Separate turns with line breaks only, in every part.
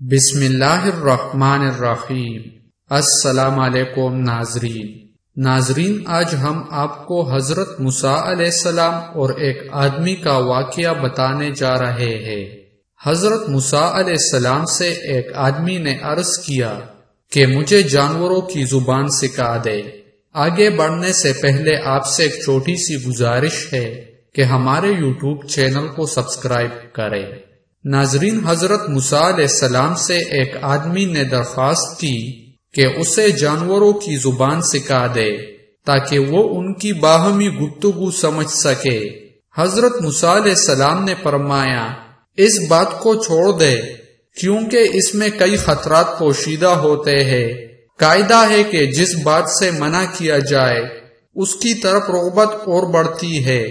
بسم اللہ الرحمن الرحیم۔ السلام علیکم ناظرین، آج ہم آپ کو حضرت موسیٰ علیہ السلام اور ایک آدمی کا واقعہ بتانے جا رہے ہیں۔ حضرت موسیٰ علیہ السلام سے ایک آدمی نے عرض کیا کہ مجھے جانوروں کی زبان سکھا دے۔ آگے بڑھنے سے پہلے آپ سے ایک چھوٹی سی گزارش ہے کہ ہمارے یوٹیوب چینل کو سبسکرائب کریں۔ ناظرین، حضرت موسیٰ علیہ السلام سے ایک آدمی نے درخواست کی کہ اسے جانوروں کی زبان سکھا دے تاکہ وہ ان کی باہمی گفتگو سمجھ سکے۔ حضرت موسیٰ علیہ السلام نے فرمایا، اس بات کو چھوڑ دے کیونکہ اس میں کئی خطرات پوشیدہ ہوتے ہیں۔ قاعدہ ہے کہ جس بات سے منع کیا جائے اس کی طرف رغبت اور بڑھتی ہے۔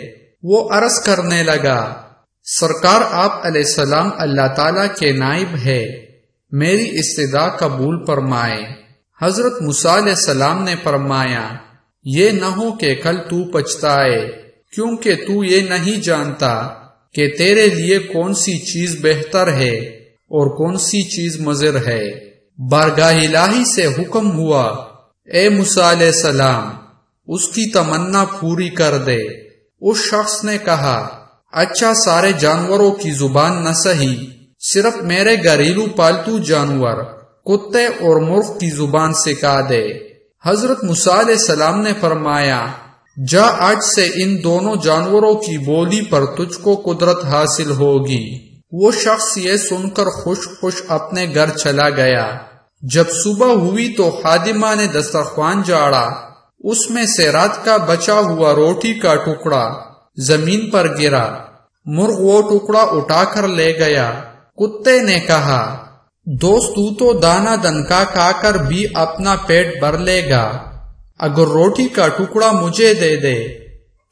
وہ عرض کرنے لگا، سرکار آپ علیہ السلام اللہ تعالیٰ کے نائب ہے، میری استدعا قبول فرمائے۔ حضرت موسیٰ علیہ السلام نے فرمایا، یہ نہ ہو کہ کل تو پچھتائے، کیونکہ تو یہ نہیں جانتا کہ تیرے لیے کون سی چیز بہتر ہے اور کون سی چیز مضر ہے۔ بارگاہ الہی سے حکم ہوا، اے موسیٰ علیہ السلام، اس کی تمنا پوری کر دے۔ اس شخص نے کہا، اچھا، سارے جانوروں کی زبان نہ سہی، صرف میرے گھریلو پالتو جانور کتے اور مرغ کی زبان سکھا دے۔ حضرت موسیٰ علیہ السلام نے فرمایا، جا، آج سے ان دونوں جانوروں کی بولی پر تجھ کو قدرت حاصل ہوگی۔ وہ شخص یہ سن کر خوش اپنے گھر چلا گیا۔ جب صبح ہوئی تو خادمہ نے دسترخوان جاڑا، اس میں سے رات کا بچا ہوا روٹی کا ٹکڑا زمین پر گرا۔ مرغ وہ ٹکڑا اٹھا کر لے گیا۔ کتے نے کہا، دوست، تو دانا دنکا کھا کر بھی اپنا پیٹ بھر لے گا، اگر روٹی کا ٹکڑا مجھے دے دے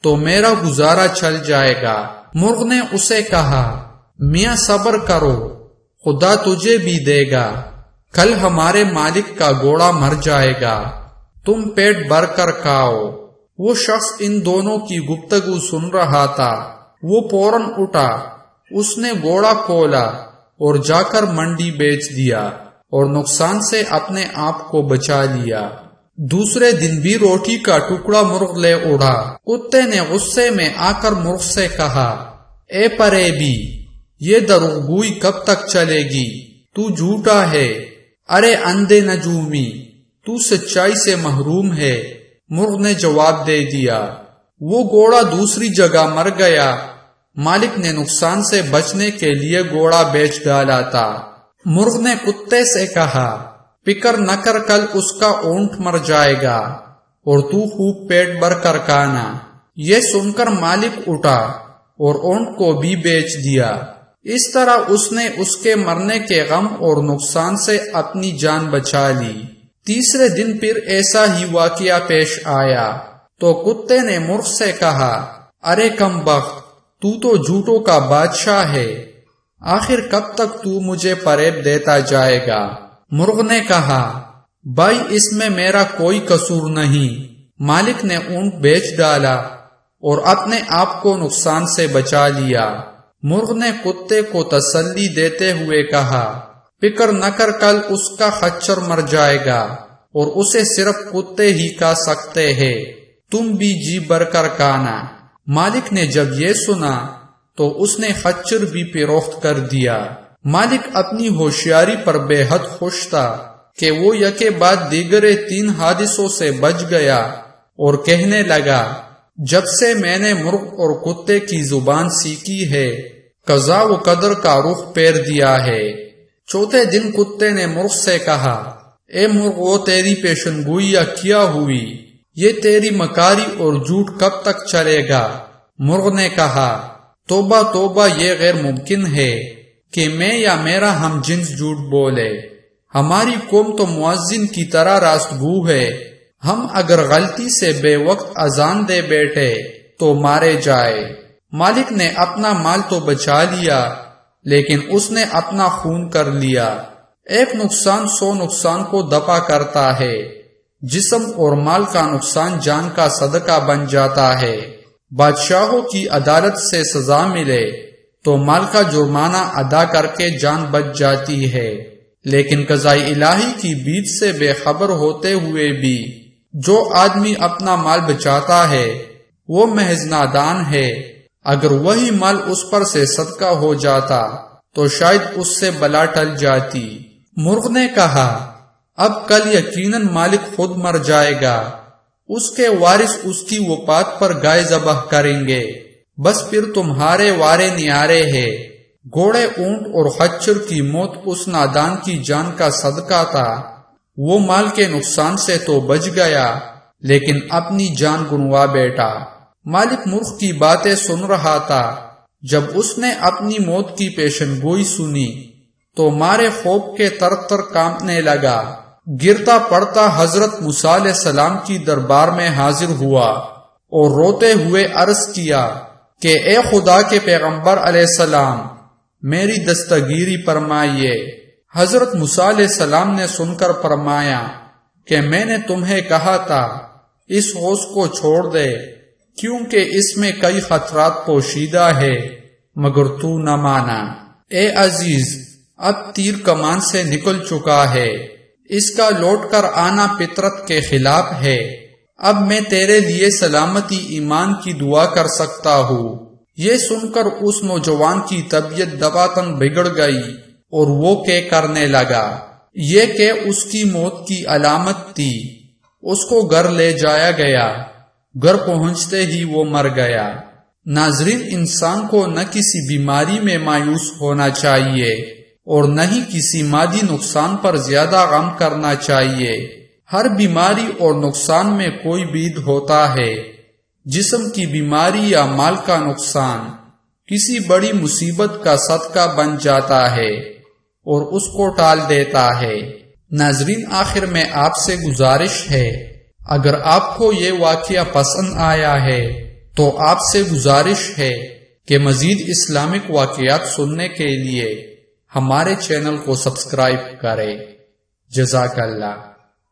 تو میرا گزارا چل جائے گا۔ مرغ نے اسے کہا، میاں صبر کرو، خدا تجھے بھی دے گا، کل ہمارے مالک کا گھوڑا مر جائے گا، تم پیٹ بھر کر کھاؤ۔ وہ شخص ان دونوں کی گفتگو سن رہا تھا۔ وہ فوراً اٹھا، اس نے گھوڑا کھولا اور جا کر منڈی بیچ دیا اور نقصان سے اپنے آپ کو بچا لیا۔ دوسرے دن بھی روٹی کا ٹکڑا مرغ لے اڑا۔ کتے نے غصے میں آ کر مرغ سے کہا، اے فریبی، یہ دروغگوئی کب تک چلے گی؟ تو جھوٹا ہے، ارے اندھے نجومی، تو سچائی سے محروم ہے۔ مرغ نے جواب دے دیا، وہ گھوڑا دوسری جگہ مر گیا، مالک نے نقصان سے بچنے کے لیے گھوڑا بیچ ڈالا تھا۔ مرغ نے کتے سے کہا، فکر نہ کر، کل اس کا اونٹ مر جائے گا اور تو خوب پیٹ بھر کر کھانا۔ یہ سن کر مالک اٹھا اور اونٹ کو بھی بیچ دیا۔ اس طرح اس نے اس کے مرنے کے غم اور نقصان سے اپنی جان بچا لی۔ تیسرے دن پھر ایسا ہی واقعہ پیش آیا تو کتے نے مرغ سے کہا، ارے کم بخت، تو جھوٹوں کا بادشاہ ہے، آخر کب تک تو مجھے فریب دیتا جائے گا؟ مرغ نے کہا، بھائی، اس میں میرا کوئی قصور نہیں، مالک نے اونٹ بیچ ڈالا اور اپنے آپ کو نقصان سے بچا لیا۔ مرغ نے کتے کو تسلی دیتے ہوئے کہا، فکر نہ کر، کل اس کا خچر مر جائے گا اور اسے صرف کتے ہی کھا سکتے ہیں، تم بھی جی بھر کر کھانا۔ مالک نے جب یہ سنا تو اس نے خچر بھی فروخت کر دیا۔ مالک اپنی ہوشیاری پر بے حد خوش تھا کہ وہ یکے بعد دیگرے 3 حادثوں سے بچ گیا اور کہنے لگا، جب سے میں نے مرغ اور کتے کی زبان سیکھی ہے، قضا و قدر کا رخ پھیر دیا ہے۔ چوتھے دن کتے نے مرغ سے کہا، اے مرغ، وہ تیری پیشن گوئیاں کیا ہوئی، یہ تیری مکاری اور جھوٹ کب تک چلے گا؟ مرغ نے کہا، توبہ توبہ، یہ غیر ممکن ہے کہ میں یا میرا ہم جنس جھوٹ بولے، ہماری قوم تو مؤذن کی طرح راست گو ہے، ہم اگر غلطی سے بے وقت اذان دے بیٹھے تو مارے جائے۔ مالک نے اپنا مال تو بچا لیا لیکن اس نے اپنا خون کر لیا۔ ایک نقصان 100 نقصان کو دفع کرتا ہے، جسم اور مال کا نقصان جان کا صدقہ بن جاتا ہے۔ بادشاہوں کی عدالت سے سزا ملے تو مال کا جرمانہ ادا کر کے جان بچ جاتی ہے۔ لیکن قضاء الہی کی بیت سے بے خبر ہوتے ہوئے بھی جو آدمی اپنا مال بچاتا ہے وہ محض نادان ہے۔ اگر وہی مال اس پر سے صدقہ ہو جاتا تو شاید اس سے بلا ٹل جاتی۔ مرغ نے کہا، اب کل یقیناً مالک خود مر جائے گا، اس کے وارث اس کی وفات پر گائے ذبح کریں گے، بس پھر تمہارے وارے نیارے ہے۔ گھوڑے، اونٹ اور خچر کی موت اس نادان کی جان کا صدقہ تھا۔ وہ مال کے نقصان سے تو بچ گیا لیکن اپنی جان گنوا بیٹھا۔ مالک مرغ کی باتیں سن رہا تھا۔ جب اس نے اپنی موت کی پیشن گوئی سنی تو مارے خوف کے تر تر کانپنے لگا۔ گرتا پڑتا حضرت موسیٰ علیہ السلام کی دربار میں حاضر ہوا اور روتے ہوئے عرض کیا کہ اے خدا کے پیغمبر علیہ السلام، میری دستگیری فرمائیے۔ حضرت موسیٰ علیہ السلام نے سن کر فرمایا کہ میں نے تمہیں کہا تھا اس غوث کو چھوڑ دے کیونکہ اس میں کئی خطرات پوشیدہ ہے، مگر تو نہ مانا۔ اے عزیز، اب تیر کمان سے نکل چکا ہے، اس کا لوٹ کر آنا فطرت کے خلاف ہے۔ اب میں تیرے لیے سلامتی ایمان کی دعا کر سکتا ہوں۔ یہ سن کر اس نوجوان کی طبیعت دفعتاً بگڑ گئی اور وہ کرنے لگا۔ یہ کہ اس کی موت کی علامت تھی۔ اس کو گھر لے جایا گیا۔ گھر پہنچتے ہی وہ مر گیا۔ ناظرین، انسان کو نہ کسی بیماری میں مایوس ہونا چاہیے اور نہ ہی کسی مادی نقصان پر زیادہ غم کرنا چاہیے۔ ہر بیماری اور نقصان میں کوئی بید ہوتا ہے۔ جسم کی بیماری یا مال کا نقصان کسی بڑی مصیبت کا صدقہ بن جاتا ہے اور اس کو ٹال دیتا ہے۔ ناظرین، آخر میں آپ سے گزارش ہے، اگر آپ کو یہ واقعہ پسند آیا ہے تو آپ سے گزارش ہے کہ مزید اسلامک واقعات سننے کے لیے ہمارے چینل کو سبسکرائب کریں۔ جزاک اللہ۔